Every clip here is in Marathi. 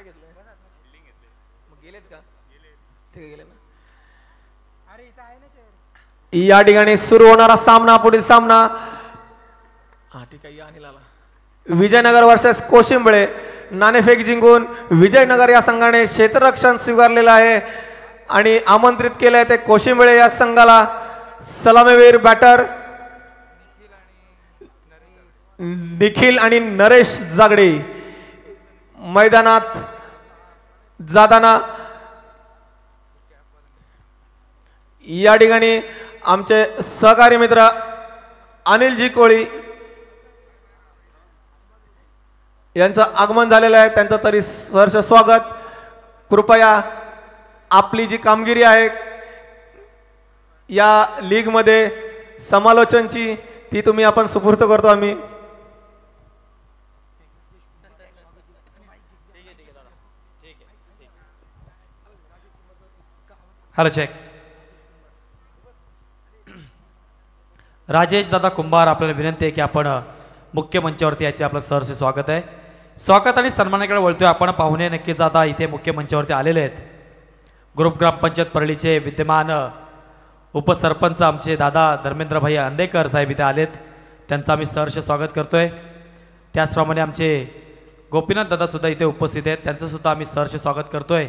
काय घेतलंय मग गेलेत का ठीक आहे गेले ना या ठिकाणी सुरू होणारा सामना पुढील सामना हा ठीक आहे या अनिल आला विजयनगर वर्सेस कोशिंबळे नाणेफेक जिंकून विजयनगर या संघाने क्षेत्ररक्षण स्वीकारलेलं आहे आणि आमंत्रित केलंय ते कोशिंबळे या संघाला सलामीवीर बॅटर निखिल आणि नरेश जागडे मैदानात जाताना या ठिकाणी आमचे सहकारी मित्र अनिलजी कोळी यांचं आगमन झालेलं आहे त्यांचं तरी सहर्ष स्वागत कृपया आपली जी कामगिरी आहे या लीग मध्ये समालोचनची ती तुम्ही आपण सुपूर्द करतो आम्ही हॅलो चेक राजेश दादा कुंभार आपल्याला विनंती आहे की आपण मुख्य मंचावरती याचे आपलं सहर्ष स्वागत आहे स्वागत आणि सन्मानाकडे वळतोय आपण पाहुणे नक्कीच आता इथे मुख्य मंचावरती आलेले आहेत ग्रुप ग्रामपंचायत परळीचे विद्यमान उपसरपंच आमचे दादा धर्मेंद्रभाई अंदेकर साहेब इथे आलेत त्यांचं आम्ही सहर्ष स्वागत करतोय त्याचप्रमाणे आमचे गोपीनाथ दादा सुद्धा इथे उपस्थित आहेत त्यांचं सुद्धा आम्ही सहर्ष स्वागत करतोय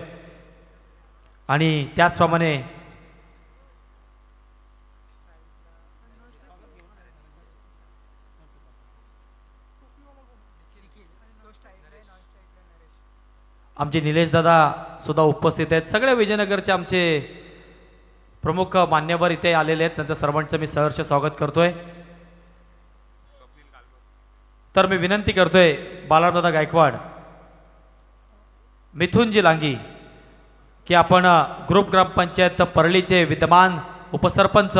आणि त्याचप्रमाणे आमचे निलेश दादा सुद्धा उपस्थित आहेत सगळे विजयनगरचे आमचे प्रमुख मान्यवर इथे आलेले आहेत त्यांचं सर्वांचं मी सहर्ष स्वागत करतोय तर मी विनंती करतोय बालादादा गायकवाड मिथुनजी लांगी की आपण ग्रुप ग्रामपंचायत परळीचे विद्यमान उपसरपंच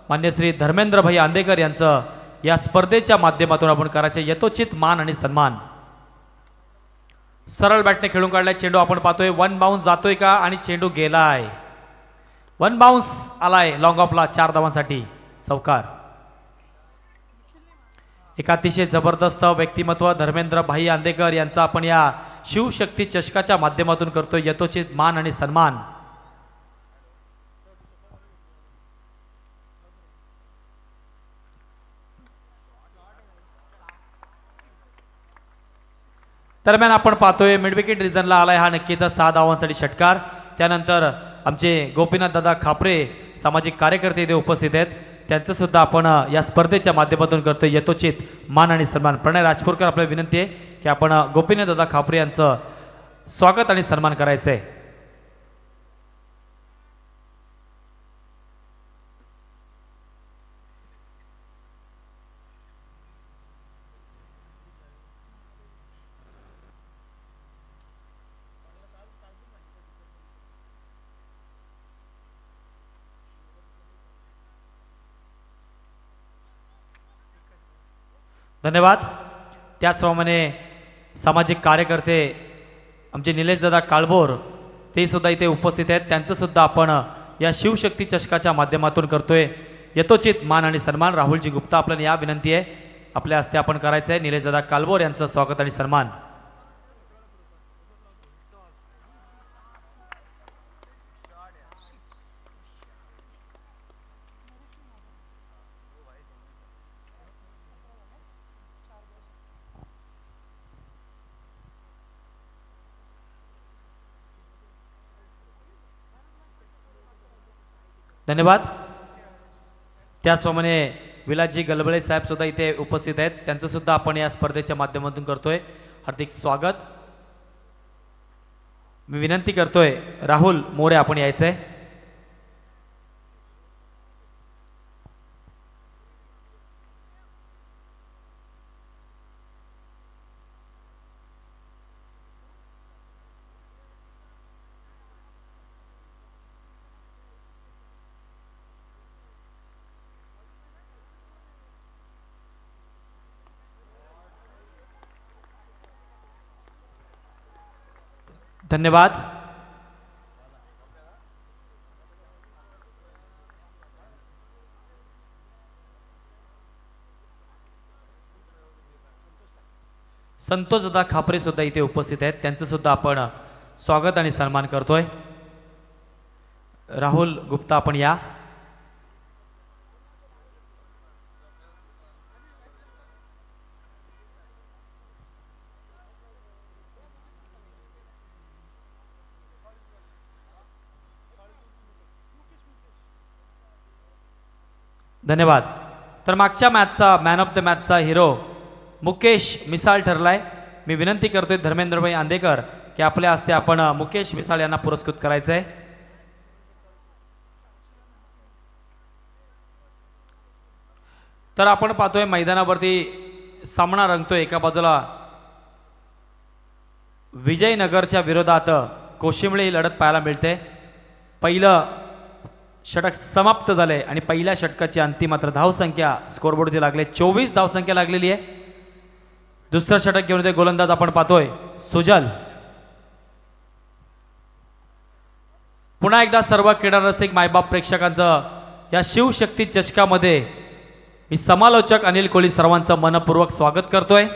मान्य श्री धर्मेंद्रभाई आंदेकर यांचं या स्पर्धेच्या माध्यमातून आपण करायचे यथोचित मान आणि सन्मान सरळ बॅटने खेळून काढलाय चेंडू आपण पाहतोय वन बाउन्स जातोय का आणि चेंडू गेलाय वन बाउन्स आलाय लॉंग ऑफला 4 धावांसाठी चौकार एक अतिशय जबरदस्त व्यक्तिमत्व धर्मेंद्रभाई आंदेकर यांचा आपण या शिवशक्ती चषकाच्या माध्यमातून करतोय यथोचित मान आणि सन्मान दरम्यान आपण पाहतोय मिडविकेट रिजनला आलाय हा नक्कीच 6 धावांसाठी षटकार त्यानंतर आमचे गोपीनाथ दादा खापरे सामाजिक कार्यकर्ते इथे उपस्थित आहेत त्यांचं सुद्धा आपण या स्पर्धेच्या माध्यमातून करतोय यथोचित मान आणि सन्मान प्रणय राजपूरकर आपल्याला विनंती आहे की आपण गोपीनाथ दादा खापरे यांचं स्वागत आणि सन्मान करायचं आहे धन्यवाद त्याचप्रमाणे सामाजिक कार्यकर्ते आमचे निलेश दादा काळभोर ते सुद्धा इथे उपस्थित आहेत त्यांचं सुद्धा आपण या शिवशक्ती चषकाच्या माध्यमातून करतोय यथोचित मान आणि सन्मान राहुलजी गुप्ता आपल्याला या विनंती आहे आपल्या हस्ते आपण करायचं आहे निलेश दादा काळभोर यांचं स्वागत आणि सन्मान धन्यवाद त्याचप्रमाणे विलासजी गलबळे साहेब सुद्धा इथे उपस्थित आहेत त्यांचं सुद्धा आपण या स्पर्धेच्या माध्यमातून करतोय हार्दिक स्वागत मी विनंती करतोय राहुल मोरे आपण यायचंय धन्यवाद संतोषदा खापरे सुद्धा इथे उपस्थित आहेत, त्यांचं सुद्धा आपण स्वागत आणि सन्मान करतोय. राहुल गुप्ता आपण या. धन्यवाद. तर मागच्या मॅचचा मॅन ऑफ द मॅचचा हिरो मुकेश मिसाळ ठरलाय. मी विनंती करतोय धर्मेंद्रभाई आंदेकर की आपल्या हस्ते आपण मुकेश मिसाळ यांना पुरस्कृत करायचं आहे. तर आपण पाहतोय मैदानावरती सामना रंगतोय. एका बाजूला विजयनगरच्या विरोधात कोशिंबळे लढत पाहायला मिळते. पहिलं षटक समाप्त झाले आणि पहिल्या षटकाची अंतिम मात्र धावसंख्या स्कोरबोर्डवरती लागले 24 धावसंख्या लागलेली आहे. दुसरं षटक घेऊन ते गोलंदाज आपण पाहतोय सुजल. पुन्हा एकदा सर्व क्रीडा रसिक मायबाप प्रेक्षकांचं या शिवशक्ती चषकामध्ये मी समालोचक अनिल कोळी सर्वांचं मनपूर्वक स्वागत करतोय.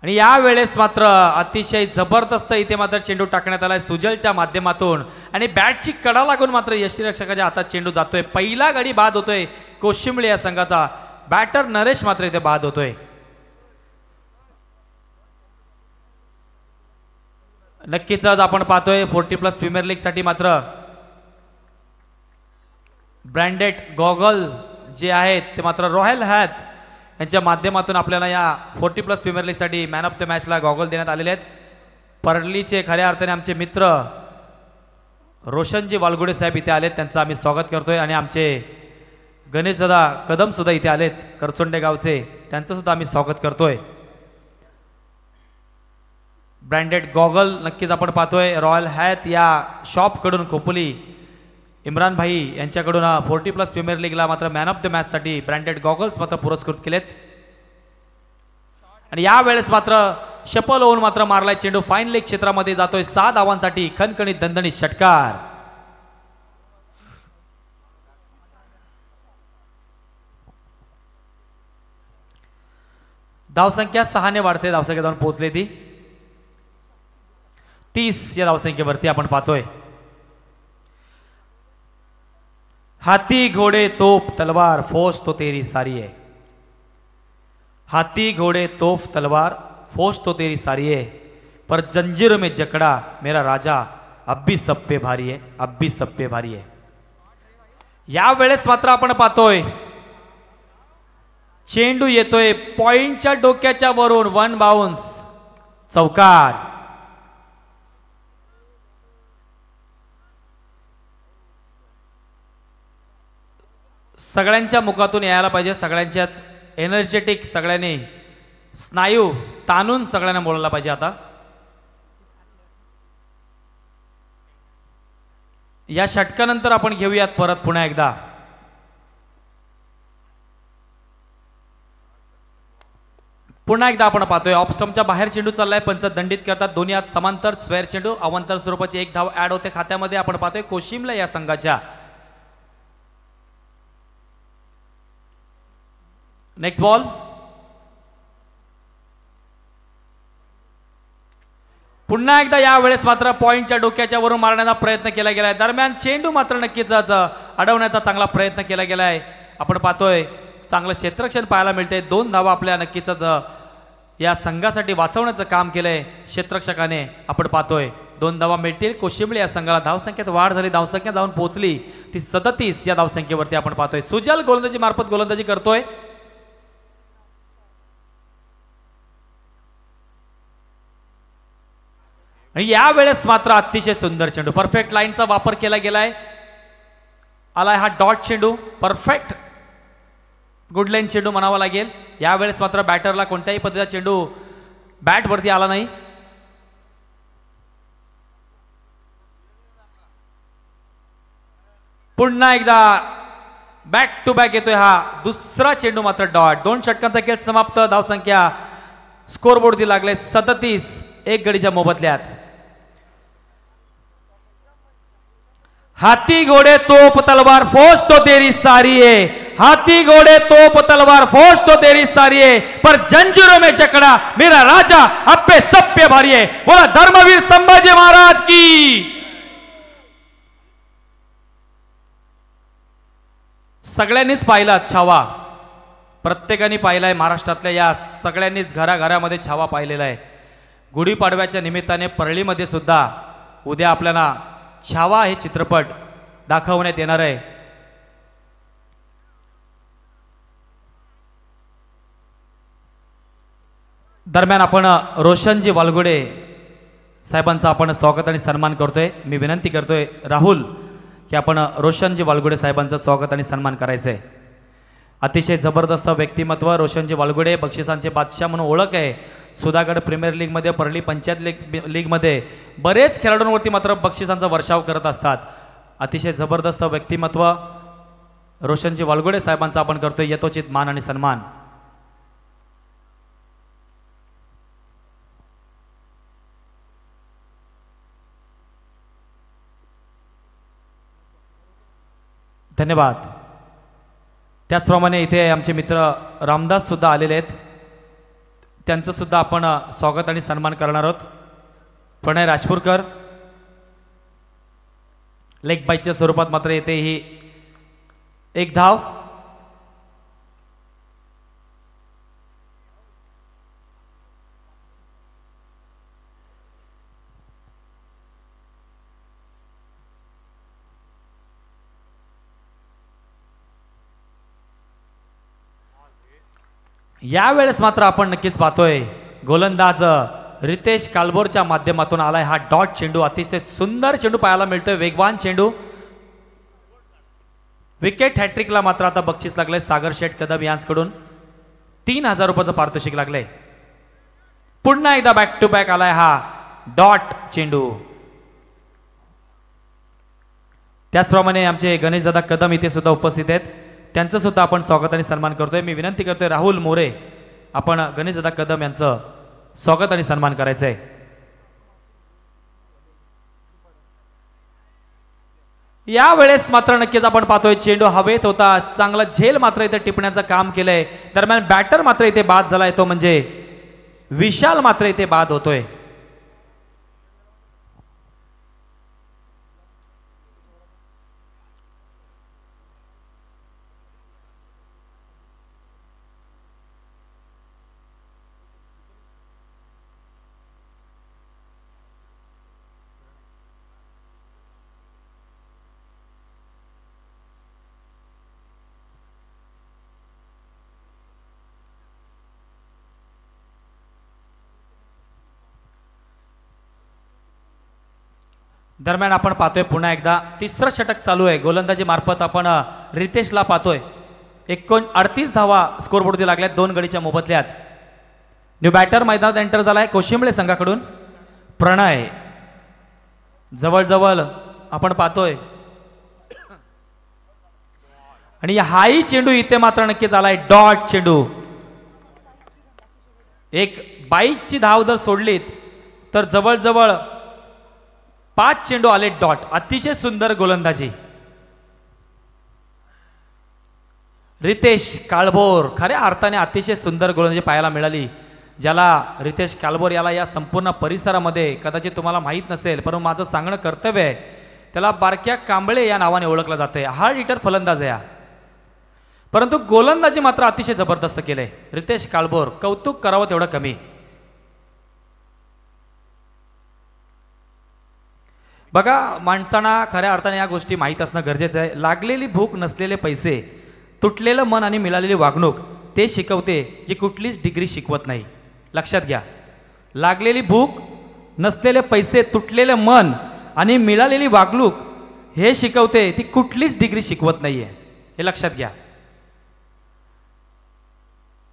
आणि या वेळेस मात्र अतिशय जबरदस्त इथे मात्र चेंडू टाकण्यात आलाय सुजलच्या माध्यमातून आणि बॅटची कडा लागून मात्र यष्टीरक्षकाच्या हातात चेंडू जातोय. पहिला गडी बाद होतोय कोशिंबळे या संघाचा. बॅटर नरेश मात्र इथे बाद होतोय. नक्कीच आज आपण पाहतोय 40+ प्रीमियर लीग साठी मात्र ब्रँडेड गॉगल जे आहेत ते मात्र रॉयल हॅथ यांच्या माध्यमातून आपल्याला या 40+ प्रीमियर लीग साठी मॅन ऑफ द मॅचला गॉगल देण्यात आलेले आहेत. परलीचे खऱ्या अर्थाने आमचे मित्र रोशनजी वालगुडे साहेब इथे आलेत, त्यांचं आम्ही स्वागत करतोय. आणि आमचे गणेशदादा कदम सुद्धा इथे आलेत करचोंडे गावचे, त्यांचं सुद्धा आम्ही स्वागत करतोय. ब्रँडेड गॉगल नक्कीच आपण पाहतोय रॉयल हॅथ या शॉपकडून खोपोली इम्रान भाई यांच्याकडून 40+ प्रीमियर लीगला मात्र मॅन ऑफ द मॅच साठी ब्रँडेड गॉगल्स मात्र पुरस्कृत केलेत. आणि या वेळेस मात्र शपल होऊन मात्र मारलाय चेंडू फाईन लेग क्षेत्रामध्ये जातोय 6 धावांसाठी खणखणीत दणदणीत षटकार. धावसंख्या 6 ने वाढते. धावसंख्या जाऊन पोहोचली ती 30 या धावसंख्येवरती आपण पाहतोय. हाथी घोड़े तोप तलवार फौज तो तेरी सारी है. हाथी घोड़े तोप तलवार फौज तो तेरी सारी है, पर जंजीर में जकड़ा मेरा राजा अब भी सब पे भारी है, अब भी सब पे भारी है. या वेळेस मात्र आपण पाहतोय चेंडू येतोय पॉइंटच्या डोक्याच्या वरून 1 बाउन्स चौकार. सगळ्यांच्या मुखातून यायला पाहिजे, सगळ्यांच्यात एनर्जेटिक, सगळ्यांनी स्नायू ताणून सगळ्यांना बोलायला पाहिजे. आता या षटकानंतर आपण घेऊयात परत पुन्हा एकदा आपण पाहतोय ऑफ स्टंपच्या बाहेर चेंडू चाललाय. पंच दंडित करतात. दोन्ही हात समांतर स्क्वेअर चेंडू अवांतर स्वरूपाची 1 धाव ऍड होते खात्यामध्ये. आपण पाहतोय कोशिमला या संघाच्या. Next ball. पुन्हा एकदा या वेळेस मात्र पॉइंटच्या डोक्याच्या वरून मारण्याचा प्रयत्न केला गेलाय. दरम्यान चेंडू मात्र नक्कीच अडवण्याचा चांगला प्रयत्न केला गेलाय. आपण पाहतोय चांगलं क्षेत्ररक्षण पाहायला मिळते. 2 धावा आपल्या नक्कीच या संघासाठी वाचवण्याचं काम केलंय क्षेत्ररक्षकाने. आपण पाहतोय 2 धावा मिळतील कोशिंबळे या संघाला. धावसंख्येत वाढ झाली. धावसंख्या जाऊन पोहोचली ती 37 या धावसंख्येवरती. आपण पाहतोय सुजल गोलंदाजी मार्फत गोलंदाजी करतोय. आणि या वेळेस मात्र अतिशय सुंदर चेंडू, परफेक्ट लाईनचा वापर केला गेलाय. आलाय हा डॉट चेंडू, परफेक्ट गुड लाईन चेंडू म्हणावा लागेल. या वेळेस मात्र बॅटरला कोणत्याही पद्धतीचा चेंडू बॅट वरती आला नाही. पुन्हा एकदा बॅक टू बॅक येतोय हा दुसरा चेंडू मात्र डॉट. 2 षटकांचा खेळ समाप्त. धावसंख्या स्कोरबोर्डवरती लागले 37 1 गडीच्या मोबदल्यात. हाथी घोड़े तोप तलवार फौज तो तेरी सारी है, हाथी घोड़े तोप तलवार फौज तो तेरी सारी है, पर जंजीरों में जकड़ा मेरा राजा अब पे सब पे भारी है। बोला धर्मवीर संभाजी महाराज की। सगळ्यांनीच पाहिला छावा, प्रत्येकाने पाहिलाय, महाराष्ट्रातल्या या सगळ्यांनीच घराघरामध्ये छावा पाहिलेला आहे। गुढीपाडव्याच्या निमित्ताने परळीमध्ये सुद्धा उद्या आपल्याला छावा हे चित्रपट दाखवण्यात येणार आहे। दरम्यान आपण रोशनजी वालगुडे साहेबांचा आपण स्वागत आणि सन्मान करतोय। मी विनंती करतोय राहुल की आपण रोशनजी वालगुडे साहेबांचं स्वागत आणि सन्मान करायचंय। अतिशय जबरदस्त व्यक्तिमत्व रोशनजी वालगुडे, बक्षिसांचे बादशाह म्हणून ओळख आहे। सुधागड प्रीमियर लीग मध्ये, परळी पंचायत लीग मध्ये बरेच खेळाडूंवरती मात्र बक्षिसांचा वर्षाव करत असतात। अतिशय जबरदस्त व्यक्तिमत्व रोशनजी वालगुडे साहेबांचा आपण करतोय यथोचित मान आणि सन्मान। धन्यवाद। त्याचप्रमाणे इथे आमचे मित्र रामदास सुद्धा आलेले आहेत, त्यांचं सुद्धा आपण स्वागत आणि सन्मान करणार आहोत। प्रणय राजपूरकर लेग बाईच्या स्वरूपात मात्र येते ही एक धाव। यावेळेस मात्र आपण नक्कीच पाहतोय गोलंदाज रितेश कालबोरच्या माध्यमातून आलाय हा डॉट चेंडू। अतिशय सुंदर चेंडू पाहायला मिळतोय, वेगवान चेंडू। विकेट हॅट्रिकला मात्र आता बक्षीस लागलंय सागर शेठ कदम यांच्याकडून 3000 रुपयाचं पारितोषिक लागलंय। पुन्हा एकदा बॅक टू बॅक आलाय हा डॉट चेंडू। त्याचप्रमाणे आमचे गणेशदादा कदम इथे सुद्धा उपस्थित आहेत, त्यांचं सुद्धा आपण स्वागत आणि सन्मान करतोय। मी विनंती करतोय राहुल मोरे, आपण गणेशदादा कदम यांचं स्वागत आणि सन्मान करायचंय। यावेळेस मात्र नक्कीच आपण पाहतोय चेंडू हवेत होता, चांगला झेल मात्र इथे टिपण्याचं काम केलंय। दरम्यान बॅटर मात्र इथे बाद झालाय, तो म्हणजे विशाल मात्र इथे बाद होतोय। दरम्यान आपण पाहतोय पुन्हा एकदा तिसरं षटक चालू आहे। गोलंदाजी मार्फत आपण रितेशला पाहतोय। 38 धावा स्कोरबोर्डवरती लागल्यात 2 गडीच्या मोबदल्यात। न्यू बॅटर मैदानात एंटर झालाय कोशिंबळे संघाकडून प्रणय। जवळ आपण पाहतोय आणि हाही चेंडू इथे मात्र नक्कीच आलाय डॉट चेंडू। एक 22ची धाव जर सोडलीत तर जवळ 5 चेंडू आले डॉट। अतिशय सुंदर गोलंदाजी रितेश काळभोर, खऱ्या अर्थाने अतिशय सुंदर गोलंदाजी पाहायला मिळाली, ज्याला रितेश काळभोर याला या संपूर्ण परिसरामध्ये कदाचित तुम्हाला माहीत नसेल, परंतु माझं सांगणं कर्तव्य आहे, त्याला बारक्या कांबळे या नावाने ओळखलं जाते। हार्ड हिटर फलंदाज आहे, परंतु गोलंदाजी मात्र अतिशय जबरदस्त केले रितेश काळभोर, कौतुक करावं तेवढं कमी। बघा, माणसांना खऱ्या अर्थाने या गोष्टी माहीत असणं गरजेचं आहे। लागलेली भूक, नसलेले पैसे, तुटलेलं मन आणि मिळालेली वागणूक ते शिकवते, जी कुठलीच डिग्री शिकवत नाही। लक्षात घ्या, लागलेली भूक, नसलेले पैसे, तुटलेलं मन आणि मिळालेली वागणूक हे शिकवते, ती कुठलीच डिग्री शिकवत नाहीये, हे लक्षात घ्या।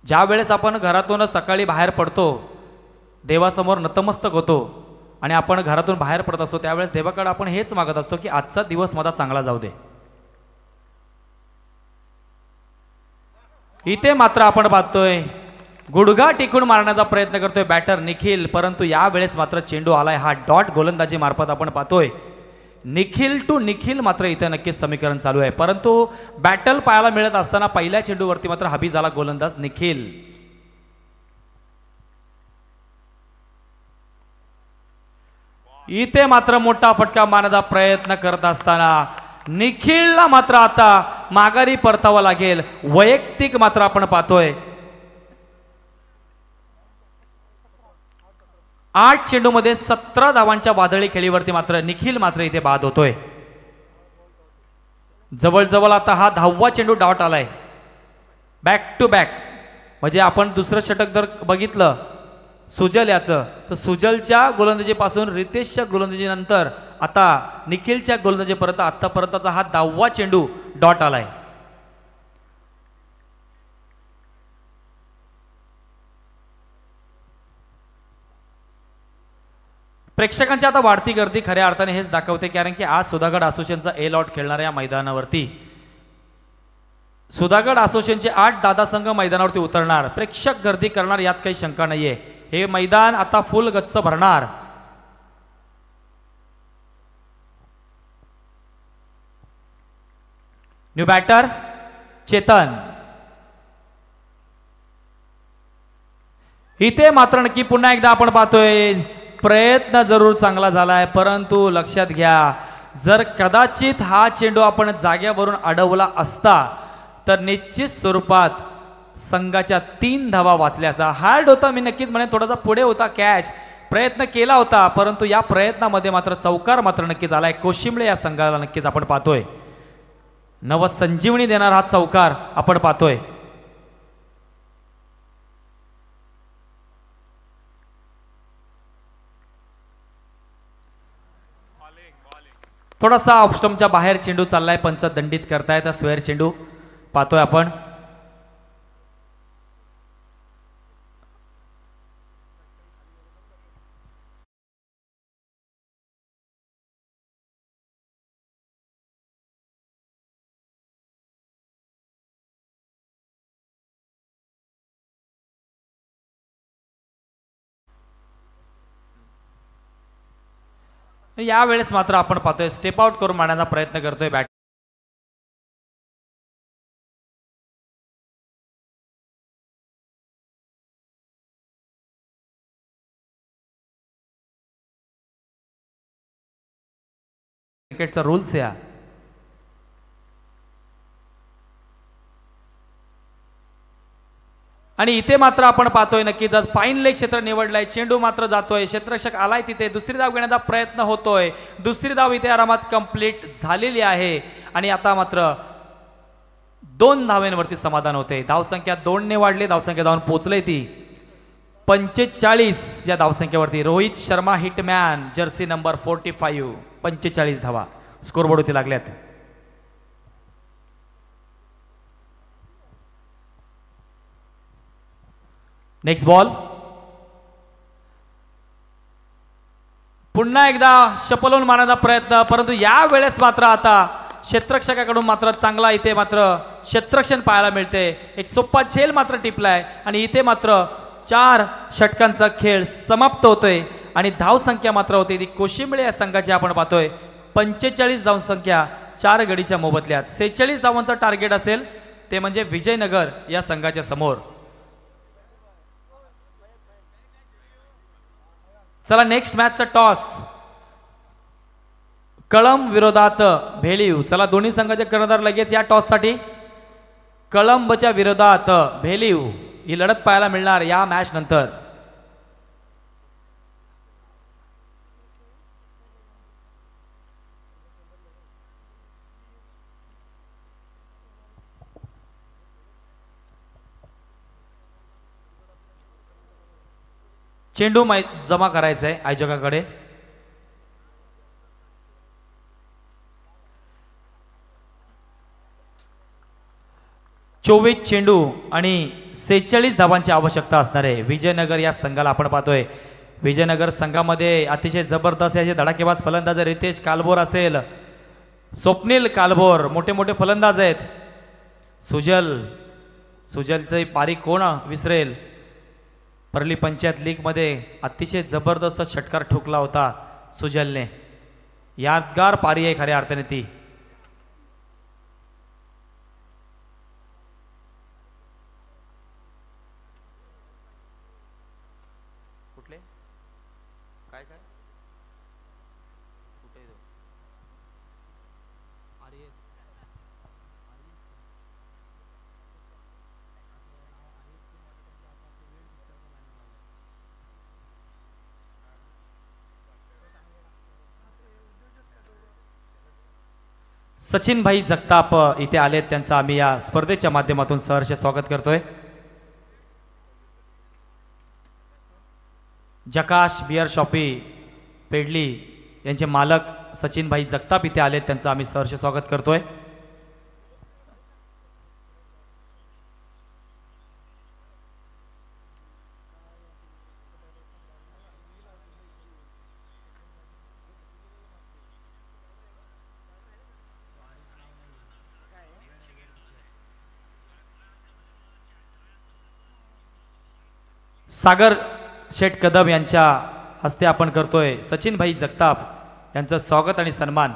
ज्या वेळेस आपण घरातून सकाळी बाहेर पडतो, देवासमोर नतमस्तक होतो आणि आपण घरातून बाहेर पडत असतो, त्यावेळेस देवाकडे आपण हेच मागत असतो की आजचा दिवस माझा चांगला जाऊ दे। इथे मात्र आपण पाहतोय गुडघा टिकून मारण्याचा प्रयत्न करतोय बॅटर निखिल, परंतु यावेळेस मात्र चेंडू आलाय हा डॉट। गोलंदाजी मार्फत आपण पाहतोय निखिल टू निखिल मात्र इथे नक्कीच समीकरण चालू आहे, परंतु बॅटल पाहायला मिळत असताना पहिल्या चेंडूवरती मात्र हबी झाला गोलंदाज निखिल. इथे मात्र मोठा फटका मारण्याचा प्रयत्न करत असताना निखिलला मात्र आता माघारी परतावं लागेल. वैयक्तिक मात्र आपण पाहतोय 8 चेंडूमध्ये 17 धावांच्या वादळी खेळीवरती मात्र निखिल मात्र इथे बाद होतोय. जवळजवळ आता हा 10वा चेंडू डॉट आलाय बॅक टू बॅक. म्हणजे आपण दुसरं षटक जर बघितलं सुजल याचं, तर सुजलच्या गोलंदाजीपासून रितेशच्या गोलंदाजीनंतर आता निखिलच्या गोलंदाजीपर्यंत आतापर्यंतचा हा 10वा चेंडू डॉट आलाय. प्रेक्षकांची आता वाढती गर्दी खऱ्या अर्थाने हेच दाखवते, कारण की आज सुधागड असोसिएशनचा ए लॉट खेळणाऱ्या या मैदानावरती सुधागड असोसिएशनचे 8 दादा संघ मैदानावरती उतरणार. प्रेक्षक गर्दी करणार यात काही शंका नाहीये. हे मैदान आता फुल गच्च भरणार. New batter Chetan. इथे मात्र नक्की पुन्हा एकदा आपण पाहतोय प्रयत्न जरूर चांगला झालाय, परंतु लक्षात घ्या जर कदाचित हा चेंडू आपण जाग्यावरून अडवला असता तर निश्चित स्वरूपात संघाच्या 3 धावा वाचल्याचा. हार्ड होता, मी नक्कीच म्हणेन थोडासा पुढे होता, कॅच प्रयत्न केला होता, परंतु या प्रयत्नामध्ये मात्र चौकार मात्र नक्कीच आलाय. कोशिंबळे या संघाला नक्कीच आपण पाहतोय नवसंजीवनी देणार हा चौकार आपण पाहतोय. थोडासा ऑफस्टमच्या बाहेर चेंडू चाललाय, पंच दंडित करतायत. स्क्वेअर चेंडू पाहतोय आपण. यावेळेस मात्र आपण पाहतोय स्टेप आउट करून मारण्याचा प्रयत्न करतोय बॅट. क्रिकेटचा रूल्स या आणि इथे मात्र आपण पाहतोय नक्कीच फाईन लेग क्षेत्र निवडलाय. चेंडू मात्र जातोय, क्षेत्ररक्षक आलाय तिथे, दुसरी धाव घेण्याचा प्रयत्न होतोय. दुसरी धाव इथे आरामात कंप्लीट झालेली आहे आणि आता मात्र 2 धावांवरती समाधान होते. धावसंख्या 2 ने वाढली, धावसंख्या धावून पोहोचले ती 45 या धावसंख्येवरती. Rohit Sharma hitman jersey number 45 45 धावा स्कोरबोर्ड होती लागल्यात. Next ball. पुन्हा एकदा शपलून मारण्याचा प्रयत्न, परंतु या वेळेस मात्र आता क्षेत्ररक्षकाकडून मात्र चांगला इथे मात्र क्षेत्ररक्षण पाहायला मिळते. एक सोपा झेल मात्र टिपलाय आणि इथे मात्र 4 षटकांचा खेळ समाप्त होतोय आणि धावसंख्या मात्र होते ती कोशिंबळे या संघाची आपण पाहतोय 45 धावसंख्या 4 गडीच्या मोबदल्यात. 46 धावांचा टार्गेट असेल ते म्हणजे विजयनगर या संघाच्या समोर. चला नेक्स्ट मॅचचा टॉस कळंब विरोधात भेलीव. चला दोन्ही संघाचे कर्णधार लगेच या टॉस साठी. कळंबच्या विरोधात भेलीव ही लढत पाहायला मिळणार या मॅच नंतर. चेंडू जमा करायचा आहे आयोजकाकडे. चोवीस चेंडू आणि 46 धावांची आवश्यकता असणार आहे विजयनगर या संघाला. आपण पाहतोय विजयनगर संघामध्ये अतिशय जबरदस्त असे धडाकेबाज फलंदाज रितेश कालभोर असेल, स्वप्नील कालभोर, मोठे मोठे फलंदाज आहेत. सुजलचे पारी कोण विसरेल. परली पंचायत लीग मध्ये अतिशय जबरदस्त षटकार ठोकला होता सुजलने. यादगार पारी आहे खऱ्या अर्थाने ती. कुठले काय काय कुठे सचिन भाई जगताप इथे आलेत. त्यांचं आम्ही या स्पर्धेच्या माध्यमातून सहर्ष स्वागत करतोय. जकाश बियर शॉपी पेडली यांचे मालक सचिन भाई जगताप इथे आलेत. त्यांचं आम्ही सहर्ष स्वागत करतोय. सागर शेठ कदम यांच्या हस्ते आपण करतोय सचिन भाई जगताप यांचं स्वागत आणि सन्मान.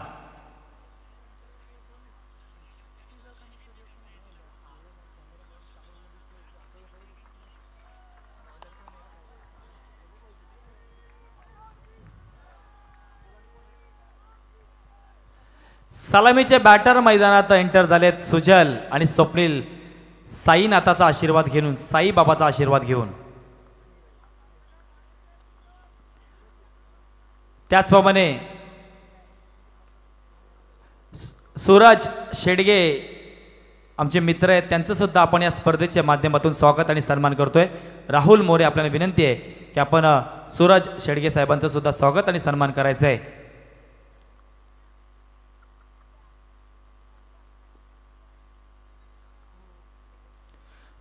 सलामीचे बॅटर मैदानात एंटर झालेत सुजल आणि स्वप्नील. साईनाथाचा आशीर्वाद घेऊन, साई बाबाचा आशीर्वाद घेऊन. त्याचप्रमाणे सूरज शेडगे आमचे मित्र आहेत, त्यांचं सुद्धा आपण या स्पर्धेच्या माध्यमातून स्वागत आणि सन्मान करतोय. राहुल मोरे आपल्याला विनंती आहे की आपण सूरज शेडगे साहेबांचं सुद्धा स्वागत आणि सन्मान करायचं आहे.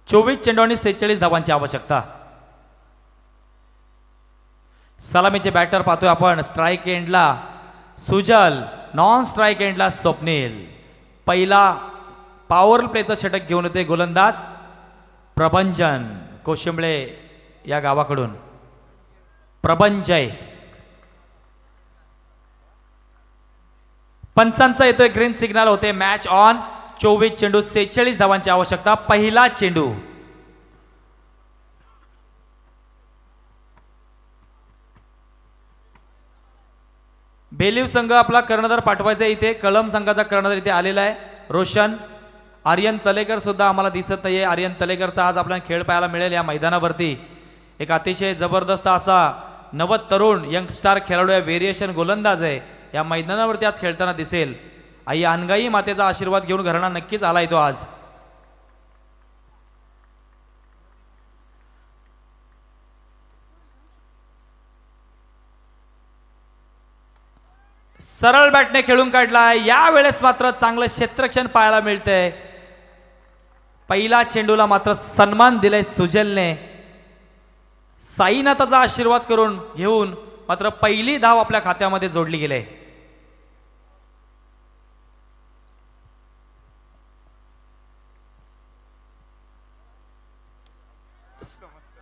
चोवीस चेंडू आणि 46 धावांची आवश्यकता. सलामीचे बॅटर पाहतोय आपण. स्ट्राईक एंडला सुजल, नॉन स्ट्राईक एंडला स्वप्नील. पहिला पॉवर प्लेचं षटक घेऊन येते गोलंदाज प्रभंजन कोशिंबळे या गावाकडून. प्रभंजय पंचांचा येतोय ग्रीन सिग्नल, होते मॅच ऑन. 24 चेंडू 46 धावांची आवश्यकता. पहिला चेंडू. बेलीव संघ आपला कर्णधार पाठवायचा इथे. कळम संघाचा कर्णधार इथे आलेला आहे रोशन. आर्यन तलेकर सुद्धा आम्हाला दिसत नाहीये. आर्यन तलेकरचा आज आपल्याला खेळ पाहायला मिळेल या मैदानावरती. एक अतिशय जबरदस्त असा नवत तरुण यंगस्टार खेळाडू आहे, व्हेरिएशन गोलंदाज आहे, या मैदानावरती आज खेळताना दिसेल. आई अनगाई मातेचा आशीर्वाद घेऊन घराणा नक्कीच आला तो आज. सरळ बॅटने खेळून काढलाय. यावेळेस मात्र चांगलं क्षेत्ररक्षण पाहायला मिळतंय. पहिला चेंडूला मात्र सन्मान दिलाय सुजलने. साईनाथाचा आशीर्वाद करून घेऊन मात्र पहिली धाव आपल्या खात्यामध्ये जोडली गेली.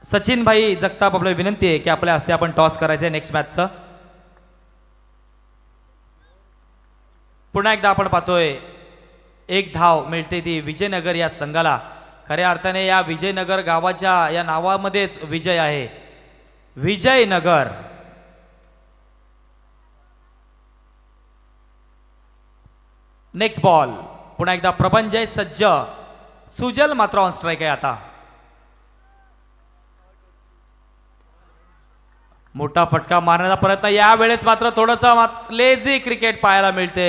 सचिन भाई जगताप आपल्याला विनंती आहे की आपल्या हस्ते आपण टॉस करायचंय नेक्स्ट मॅचचं. पुन्हा एकदा आपण पाहतोय एक धाव मिळते ती विजयनगर या संघाला. खऱ्या अर्थाने या विजयनगर गावाच्या या नावामध्येच विजय आहे. विजयनगर. Next ball. पुन्हा एकदा प्रभंजय सज्ज. सुजल मात्र ऑन स्ट्राईक आहे आता. मोठा फटका मारण्याचा प्रयत्न. यावेळेस मात्र थोडंसं लेझी क्रिकेट पाहायला मिळते.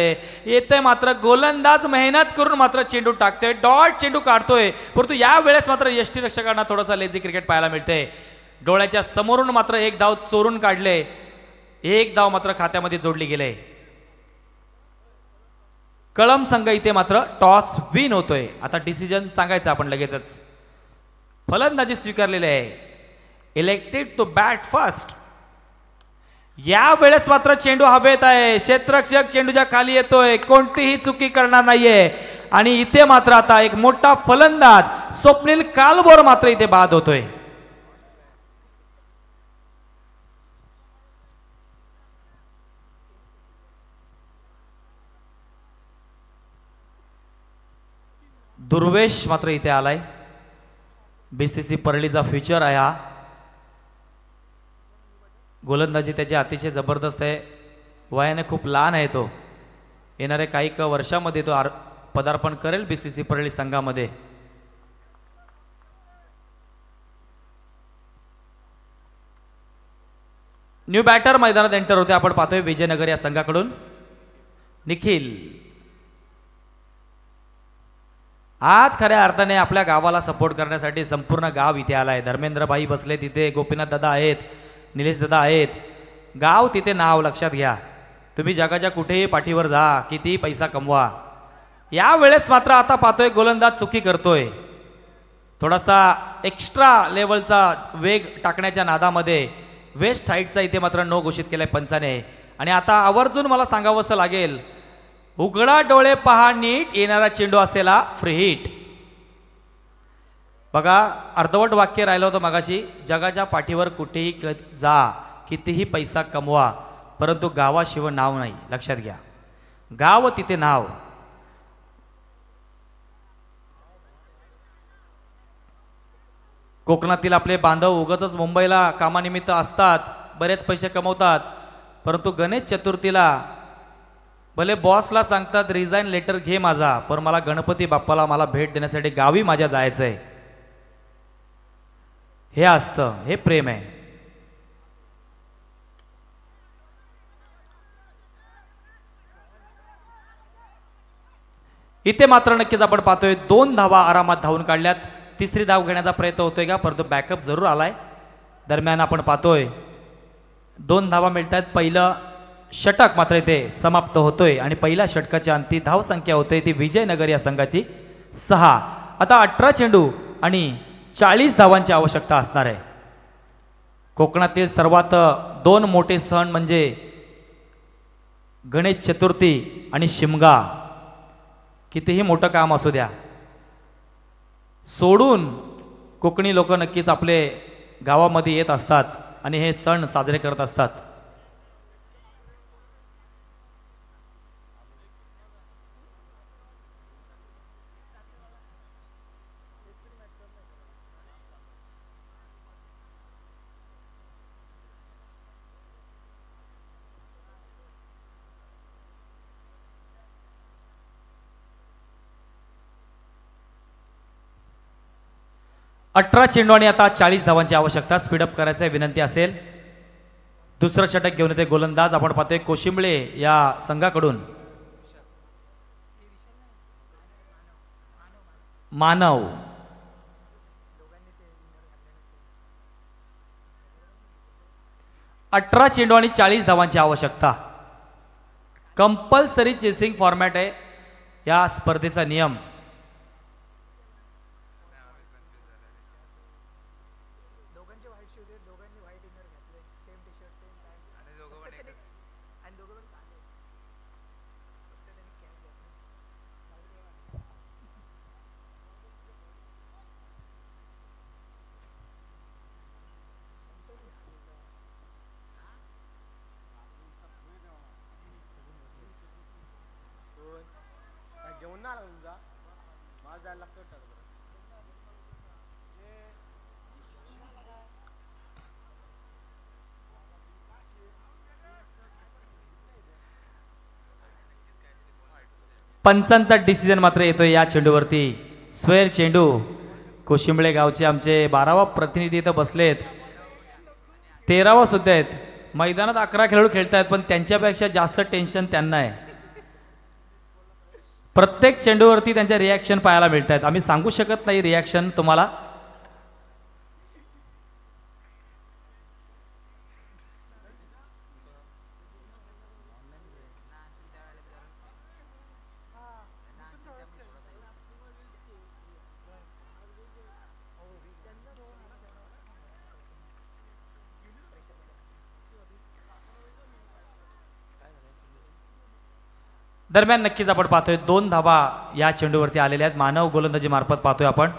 येते मात्र गोलंदाज मेहनत करून मात्र चेंडू टाकतोय, डॉट चेंडू काढतोय, परंतु यावेळेस मात्र यष्टीरक्षकांना थोडंसं लेझी क्रिकेट पाहायला मिळते. डोळ्याच्या समोरून मात्र एक धाव चोरून काढले. एक धाव मात्र खात्यामध्ये जोडली गेले. कळम संघ इथे मात्र टॉस विन होतोय. आता डिसिजन सांगायचं आपण लगेचच. फलंदाजी स्वीकारलेली आहे. Elected to bat first. या वेळेस मात्र चेंडू हवेत आहे. क्षेत्ररक्षक चेंडूच्या खाली येतोय, कोणतीही चुकी करणार नाहीये. आणि इथे मात्र आता एक मोठा फलंदाज स्वप्नील कालबोर मात्र इथे बाद होतोय. दुर्वेश मात्र इथे आलाय. BCC परळीचा फ्युचर आहे हा. गोलंदाजी त्याची अतिशय जबरदस्त आहे. वयाने खूप लहान आहे तो. येणाऱ्या काही वर्षामध्ये तो पदार्पण करेल BCC परळी संघामध्ये. न्यू बॅटर मैदानात एंटर होते. आपण पाहतोय विजयनगर या संघाकडून निखिल. आज खऱ्या अर्थाने आपल्या गावाला सपोर्ट करण्यासाठी संपूर्ण गाव इथे आलाय. धर्मेंद्रभाई बसले तिथे, गोपीनाथ दादा आहेत, निलेश दादा आहेत. गाव तिथे नाव लक्षात घ्या. तुम्ही जगाच्या कुठेही पाठीवर जा, कितीही पैसा कमवा. या वेळेस मात्र आता पाहतोय गोलंदाज चुकी करतोय. थोडासा एक्स्ट्रा लेवलचा वेग टाकण्याच्या नादामध्ये वेस्ट हाईटचा इथे मात्र नो घोषित केलाय पंचाने. आणि आता आवर्जून मला सांगावंसं लागेल, उघडा डोळे पहा नीट, येणारा चेंडू असेला फ्री हिट. बघा अर्धवट वाक्य राहिलं होतं मगाशी. जगाच्या पाठीवर कुठेही जा, कितीही पैसा कमवा, परंतु गावाशिवाय नाव नाही. लक्षात घ्या, गाव तिथे नाव. कोकणातील आपले बांधव उगाचच मुंबईला कामानिमित्त असतात, बरेच पैसे कमवतात, परंतु गणेश चतुर्थीला भले बॉसला सांगतात रिझाईन लेटर घे माझा, पण मला गणपती बाप्पाला मला भेट देण्यासाठी गावी माझ्या जायचंय. हे असतं, हे प्रेम आहे. इथे मात्र नक्कीच आपण पाहतोय 2 धावा आरामात धावून काढल्यात. तिसरी धाव घेण्याचा प्रयत्न होतोय का, परंतु बॅकअप जरूर आलाय. दरम्यान आपण पाहतोय 2 धावा मिळतात. पहिलं षटक मात्र इथे समाप्त होतोय आणि पहिल्या षटकाच्या अंती धाव संख्या होते ती विजयनगर या संघाची 6. आता 18 चेंडू आणि 40 धावांची आवश्यकता असणार आहे. कोकणातील सर्वात 2 मोठे सण म्हणजे गणेश चतुर्थी आणि शिमगा. कितीही मोठं काम असू द्या, सोडून कोकणी लोक नक्कीच आपले गावामध्ये येत असतात आणि हे सण साजरे करत असतात. अठरा चेंडू आणि आता 40 धावांची आवश्यकता. स्पीडअप करायचं विनंती असेल. दुसरं षटक घेऊन येते गोलंदाज. आपण पाहतोय कोशिंबळे या संघाकडून मानव. अठरा चेंडू आणि 40 धावांची आवश्यकता. कंपल्सरी चेसिंग फॉर्मॅट आहे या स्पर्धेचा नियम. पंचांचा डिसिजन मात्र येतोय या चेंडूवरती. स्वेर चेंडू. कोशिंबळे गावचे आमचे 12वा प्रतिनिधी इथं बसलेत. 13वा सुद्धा आहेत. मैदानात 11 खेळाडू खेळतायत, पण त्यांच्यापेक्षा जास्त टेन्शन त्यांना आहे. प्रत्येक चेंडूवरती त्यांच्या रिॲक्शन पाहायला मिळत आहेत. आम्ही सांगू शकत नाही रिॲक्शन तुम्हाला. दरम्यान नक्कीच आपण पाहतोय 2 धावा या चेंडूवरती आलेल्या आहेत. मानव गोलंदाजी मार्फत पाहतोय आपण.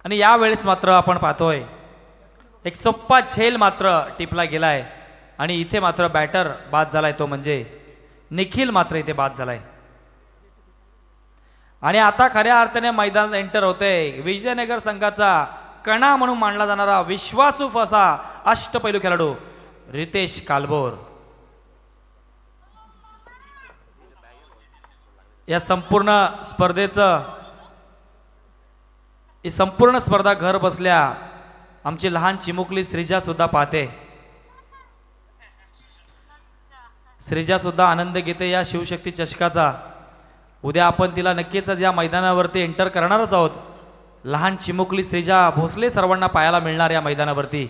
आणि यावेळेस मात्र आपण पाहतोय एक सोप्पा झेल मात्र टिपला गेलाय आणि इथे मात्र बॅटर बाद झालाय, तो म्हणजे निखिल मात्र इथे बाद झालाय. आणि आता खऱ्या अर्थाने मैदानात एंटर होते विजयनगर संघाचा कणा म्हणून मानला जाणारा विश्वासू असा अष्टपैलू खेळाडू रितेश कालभोर. या संपूर्ण स्पर्धा घर बसल्या आमची लहान चिमुकली श्रीजा सुद्धा पाहते. श्रीजा सुद्धा आनंद घेते या शिवशक्ती चषकाचा. उद्या आपण तिला नक्कीच या मैदानावरती एंटर करणारच आहोत. लहान चिमुकली श्रीजा भोसले सर्वांना पाहायला मिळणार या मैदानावरती.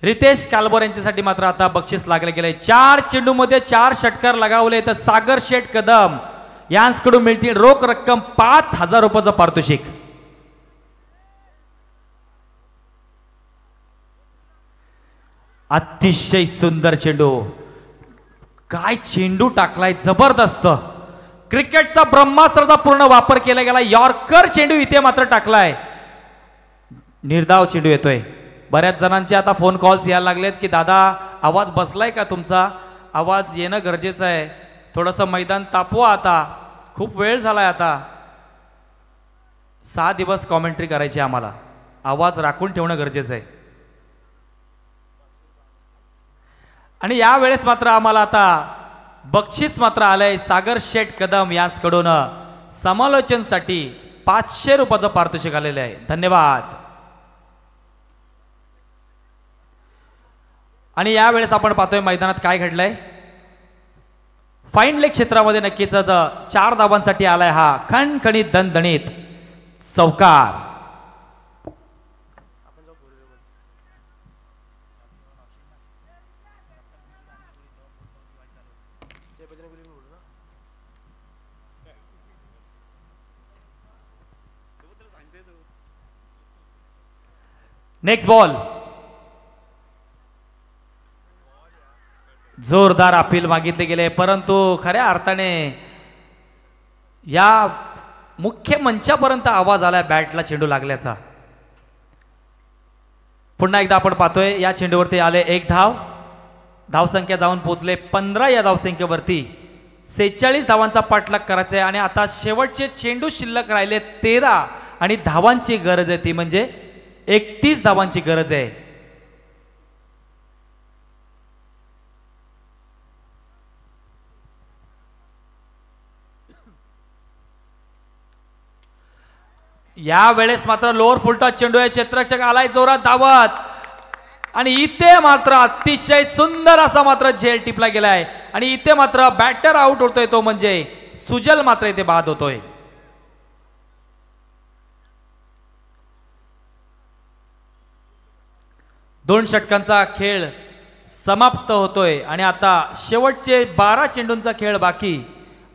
रितेश कालभोर यांच्यासाठी मात्र आता बक्षीस लागले गेले. 4 चेंडूमध्ये 4 षटकार लगावले तर सागर शेठ कदम यांकडून मिळतील रोख रक्कम 5,000 रुपयाचं पारितोषिक. अतिशय सुंदर चेंडू, काय चेंडू टाकलाय, जबरदस्त. क्रिकेटचा ब्रह्मास्त्राचा पूर्ण वापर केला गेला. यॉर्कर चेंडू इथे मात्र टाकलाय. निर्धाव चेंडू येतोय. बऱ्याच जणांचे आता फोन कॉल्स यायला लागलेत की दादा आवाज बसलाय का तुमचा, आवाज येणं गरजेचं आहे, थोडंसं मैदान तापवा, आता खूप वेळ झालाय, आता 6 दिवस कॉमेंट्री करायची आम्हाला, आवाज राखून ठेवणं गरजेचं आहे. आणि यावेळेस मात्र आम्हाला आता बक्षीस मात्र आलंय सागर शेठ कदम यांकडून समालोचनसाठी 500 रुपयाचं पारितोषिक आलेलं आहे. धन्यवाद. आणि यावेळेस आपण पाहतोय मैदानात काय घडलंय. फाईन लेग क्षेत्रामध्ये नक्कीच 4 धावांसाठी आलाय हा खणखणीत दणदणीत चौकार. Next ball. जोरदार अपील मागितले गेले, परंतु खऱ्या अर्थाने या मुख्य मंचापर्यंत आवाज आलाय बॅटला चेंडू लागल्याचा. पुन्हा एकदा आपण पाहतोय या चेंडूवरती आले 1 धाव. धावसंख्या जाऊन पोहोचले 15 या धावसंख्येवरती. 46 धावांचा पाठलाग करायचा आहे आणि आता शेवटचे चेंडू शिल्लक राहिले 13 आणि धावांची गरज आहे ती म्हणजे 31 धावांची गरज आहे. या वेळेस मात्र लोअर फुलटॉस चेंडू आहे. क्षेत्ररक्षक आलाय जोरात धावत आणि इथे मात्र अतिशय सुंदर असा मात्र झेल टिपला गेलाय आणि इथे मात्र बॅटर आउट होतोय, तो म्हणजे सुजल मात्र इथे बाद होतोय. दोन षटकांचा खेळ समाप्त होतोय आणि आता शेवटचे 12 चेंडूंचा खेळ बाकी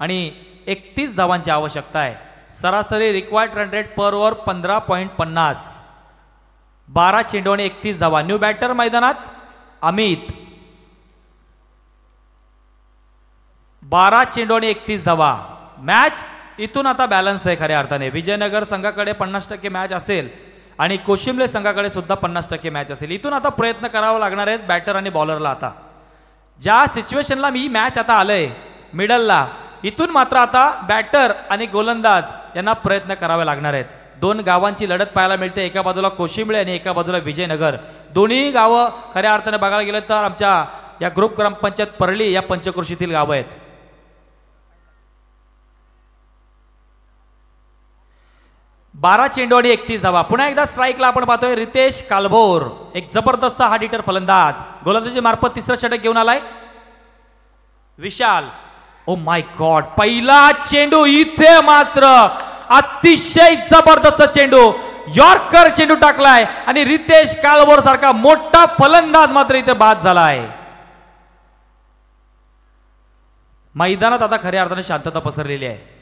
आणि 31 धावांची आवश्यकता आहे. सरासरी रिक्वायर्ड रन रेट पर ओव्हर 15.50. 12 चेंडू आणि 31 धावा. न्यू बॅटर मैदानात अमित. 12 चेंडू आणि 31 धावा. मॅच इथून आता बॅलन्स आहे खऱ्या अर्थाने. विजयनगर संघाकडे 50% मॅच असेल आणि कोशिमले संघाकडे सुद्धा 50% मॅच असेल. इथून आता प्रयत्न करावा लागणार आहेत बॅटर आणि बॉलरला. आता ज्या सिच्युएशनला मी मॅच आता आलंय मिडलला, इथून मात्र आता बॅटर आणि गोलंदाज यांना प्रयत्न करावे लागणार आहेत. 2 गावांची लढत पाहायला मिळते. एका बाजूला कोशिंबळे आणि एका बाजूला विजयनगर. दोन्ही गावं खऱ्या अर्थाने बघायला गेलं तर आमच्या या ग्रुप ग्रामपंचायत परळी या पंचक्रोशीतील गावं आहेत. बारा चेंडू आणि 31 धावा. पुन्हा एकदा स्ट्राईकला आपण पाहतोय रितेश कालभोर, एक जबरदस्त हार्ड हिटर फलंदाज. गोलंदाजी मार्फत 3रं षटक घेऊन आलाय विशाल. ओ माय गॉड, पहिला चेंडू इथे मात्र अतिशय जबरदस्त चेंडू, यॉर्कर चेंडू टाकलाय आणि रितेश कालभोर सारखा मोठा फलंदाज मात्र इथे बाद झालाय. मैदानात आता खऱ्या अर्थाने शांतता पसरलेली आहे.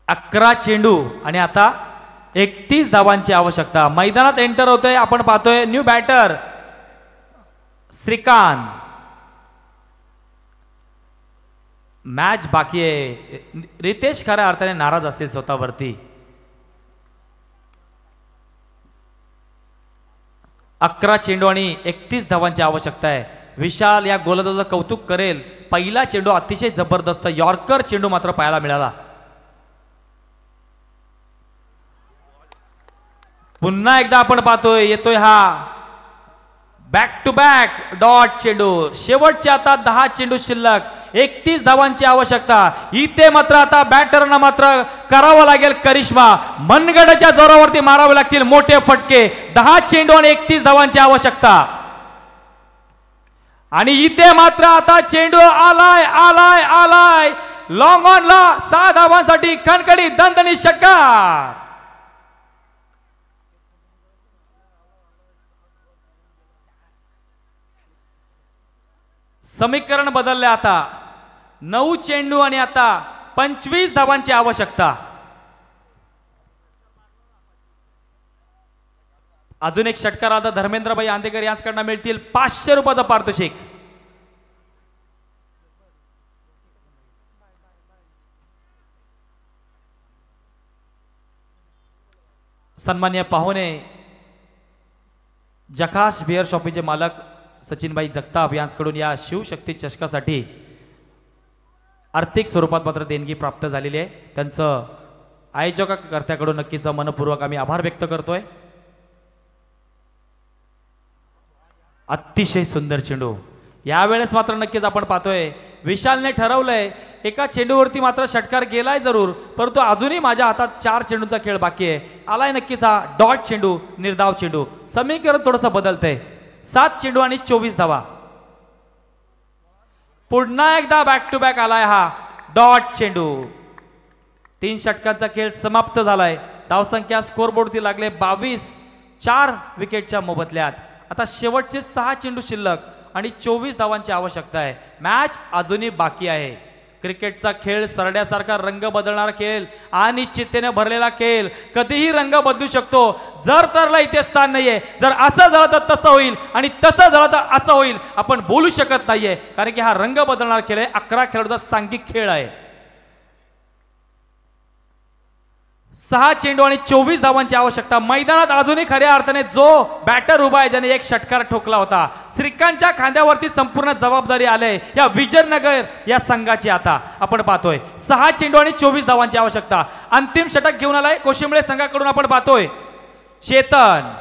11 चेंडू आणि आता 31 धावांची आवश्यकता. मैदानात एंटर होतोय, आपण पाहतोय न्यू बॅटर श्रीकांत. मॅच बाकी आहे. रितेश खऱ्या अर्थाने नाराज असेल स्वतःवरती. 11 चेंडू आणि 31 धावांची आवश्यकता आहे. विशाल या गोलंदाजाचं कौतुक करेल. पहिला चेंडू अतिशय जबरदस्त यॉर्कर चेंडू मात्र पाहायला मिळाला. पुन्हा एकदा आपण पाहतोय येतोय हा बॅक टू बॅक डॉट चेंडू. शेवटचे आता 10 चेंडू शिल्लक, 31 धावांची आवश्यकता. इथे मात्र आता बॅटरना मात्र करावं लागेल करिश्मा. मनगडाच्या जोरावरती मारावे लागतील मोठे फटके. 10 चेंडू आणि 31 धावांची आवश्यकता. आणि इथे मात्र आता चेंडू आलाय आलाय आलाय लॉंग ऑन ला 6 धावांसाठी खणखणी दणदणीत षटकार. समीकरण बदलले. आता 9 चेंडू आणि आता 25 धावांची आवश्यकता. अजून एक षटकार आता धर्मेंद्रभाई आंदेकर यांच्याकडनं मिळतील 500 रुपयाचं पारितोषिक. सन्मान्य पाहुणे जकाश बिअर शॉपीचे मालक सचिनभाई जगताप यांच्याकडून या शिवशक्ती चषकासाठी आर्थिक स्वरूपात मात्र देणगी प्राप्त झालेली आहे. त्यांचं आयोजकाकर्त्याकडून नक्कीच मनपूर्वक आम्ही आभार व्यक्त करतोय. अतिशय सुंदर चेंडू. यावेळेस मात्र नक्कीच आपण पाहतोय विशालने ठरवलंय एका चेंडूवरती मात्र षटकार गेलाय जरूर, परंतु अजूनही माझ्या हातात 4 चेंडूचा खेळ बाकी आहे. आलाय नक्कीच हा डॉट चेंडू, निर्धाव चेंडू. समीकरण थोडंसं बदलतंय. 7 चेंडू आणि 24 धावा. पुन्हा एकदा बॅक टू बॅक आलाय हा डॉट चेंडू. 3 षटकांचा खेळ समाप्त झालाय. धावसंख्या स्कोरबोर्डवरती लागले 22. 4 विकेटच्या मोबदल्यात आता शेवटचे 6 चेंडू शिल्लक आणि 24 धावांची आवश्यकता आहे. मॅच अजूनही बाकी आहे. क्रिकेटचा खेळ सरड्यासारखा रंग बदलणारा खेळ, अनिश्चिततेने भरलेला खेळ. कधीही रंग बदलू शकतो. जर तरला इथे स्थान नाहीये. जर असं झालं तर तसं होईल आणि तसं झालं तर असं होईल. आपण बोलू शकत नाहीये, कारण की हा रंग बदलणारा खेळ आहे. 11 खेळाडूचा सांघिक खेळ आहे. 6 चेंडू आणि 24 धावांची आवश्यकता. मैदानात अजूनही खऱ्या अर्थाने जो बॅटर उभा आहे ज्याने एक षटकार ठोकला होता, श्रीकांतच्या खांद्यावरती संपूर्ण जबाबदारी आले या विजयनगर या संघाची. आता आपण पाहतोय 6 चेंडू आणि 24 धावांची आवश्यकता. अंतिम षटक घेऊन आलाय कोशिंबळे संघाकडून. आपण पाहतोय चेतन.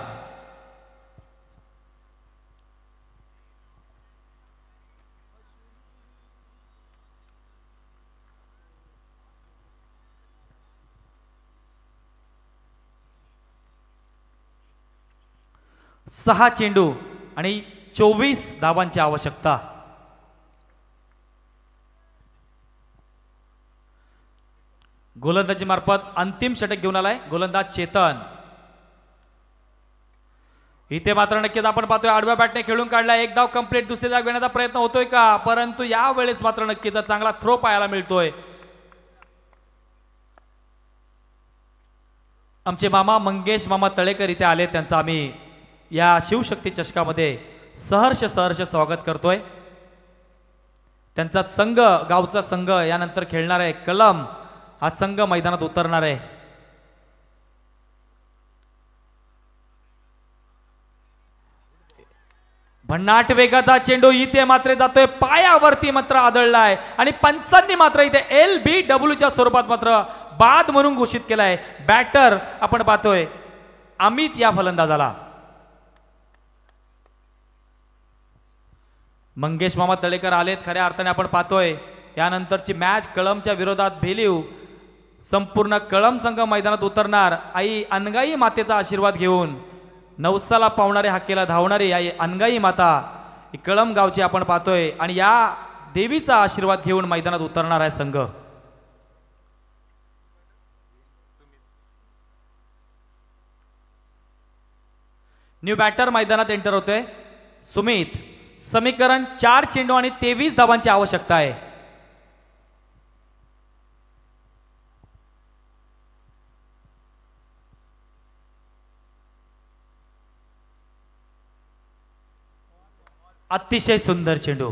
सहा चेंडू आणि 24 धावांची आवश्यकता. गोलंदाजी मार्फत अंतिम षटक घेऊन आलाय गोलंदाज चेतन. इथे मात्र नक्कीच आपण पाहतोय आडव्या बॅटने खेळून काढला. एक धाव कंप्लीट. दुसरी धाव घेण्याचा प्रयत्न होतोय का, परंतु यावेळेस मात्र नक्कीच चांगला थ्रो पाहायला मिळतोय. आमचे मामा मंगेश मामा तळेकर इथे आले. त्यांचा आम्ही या शिवशक्ती चषकामध्ये सहर्ष स्वागत करतोय. त्यांचा संघ, गावचा संघ यानंतर खेळणार आहे. कलम हा संघ मैदानात उतरणार आहे. भन्नाट वेगाचा चेंडू इथे मात्र जातोय पायावरती मात्र आदळलाय आणि पंचांनी मात्र इथे LBWच्या स्वरूपात मात्र बाद म्हणून घोषित केलाय. बॅटर आपण पाहतोय अमित या फलंदाजाला. मंगेश मामा तळेकर आलेत. खऱ्या अर्थाने आपण पाहतोय यानंतरची मॅच कळमच्या विरोधात भेलीव. संपूर्ण कळम संघ मैदानात उतरणार. आई अनगाई मातेचा आशीर्वाद घेऊन नवसाला पावणारे हाकेला धावणारे आई अनगाई माता कळम गावची आपण पाहतोय आणि या देवीचा आशीर्वाद घेऊन मैदानात उतरणार आहे संघ. न्यू बॅटर मैदानात एंटर होतोय सुमित. समीकरण 4 चेंडू आणि 23 धावांची आवश्यकता आहे. अतिशय सुंदर चेंडू.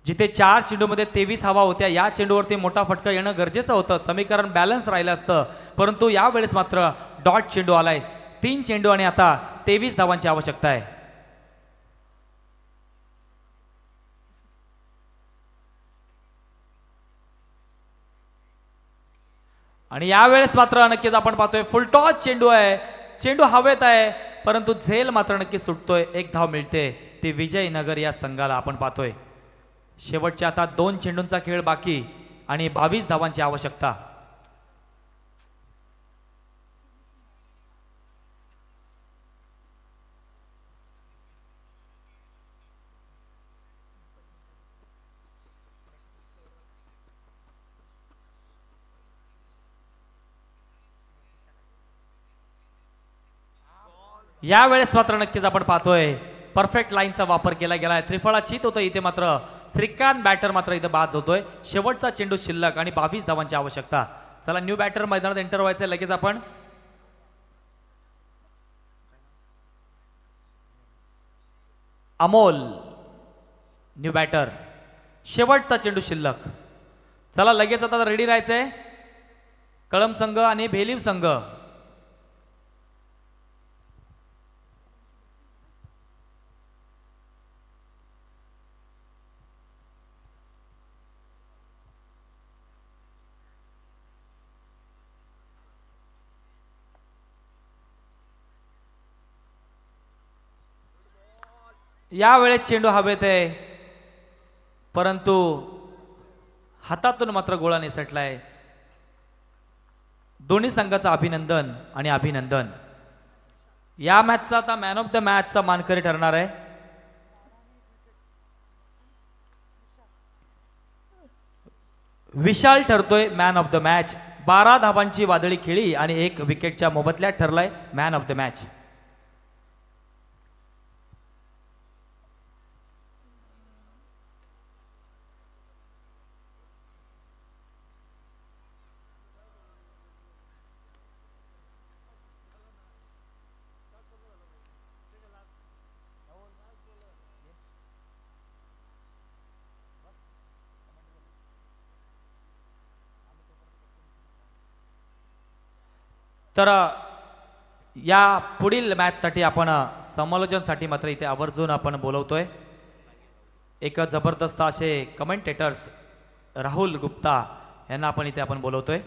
जिथे 4 चेंडूमध्ये 23 हवा होत्या, या चेंडूवरती मोठा फटका येणं गरजेचं होतं, समीकरण बॅलन्स राहिलं असतं, परंतु यावेळेस मात्र डॉट चेंडू आलाय. 3 चेंडू आणि आता 23 धावांची आवश्यकता आहे. आणि यावेळेस मात्र नक्कीच आपण पाहतोय फुल टॉस चेंडू आहे. चेंडू हवेत आहे, परंतु झेल मात्र नक्कीच सुटतोय. 1 धाव मिळते ती विजयनगर या संघाला. आपण पाहतोय शेवटच्या आता 2 चेंडूंचा खेळ बाकी आणि 22 धावांची आवश्यकता. यावेळेस मात्र नक्कीच आपण पाहतोय परफेक्ट लाईनचा वापर केला गेलाय. त्रिफळा चित होतं इथे, मात्र श्रीकांत बॅटर मात्र इथे बाद होतोय. शेवटचा चेंडू शिल्लक आणि 22 धावांची आवश्यकता. चला न्यू बॅटर मैदानात एंटर व्हायचंय लगेच. आपण अमोल न्यू बॅटर, शेवटचा चेंडू शिल्लक. चला लगेच आता रेडी राहायचंय. कळम संघ आणि भेलीव संघ. यावेळेस चेंडू हवेत आहे, परंतु हातातून मात्र गोळा निसटलाय. दोन्ही संघाचं अभिनंदन आणि अभिनंदन. या मॅचचा आता मॅन ऑफ द मॅचचा मानकरी ठरणार आहे. विशाल ठरतोय मॅन ऑफ द मॅच. 12 धावांची वादळी खेळी आणि 1 विकेटच्या मोबदल्यात ठरलाय मॅन ऑफ द मॅच. तर या पुढील मॅचसाठी आपण समालोचनसाठी मात्र इथे आवर्जून आपण बोलवतोय एक जबरदस्त असे कमेंटेटर्स राहुल गुप्ता यांना आपण इथे आपण बोलवतोय.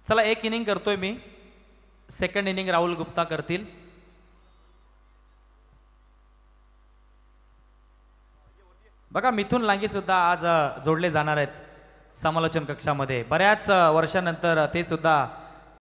चला 1 इनिंग करतोय मी, सेकंड इनिंग राहुल गुप्ता करतील. बघा मिथुन लांगी सुद्धा आज जोडले जाणार आहेत समालोचन कक्षामध्ये. बऱ्याच वर्षानंतर ते सुद्धा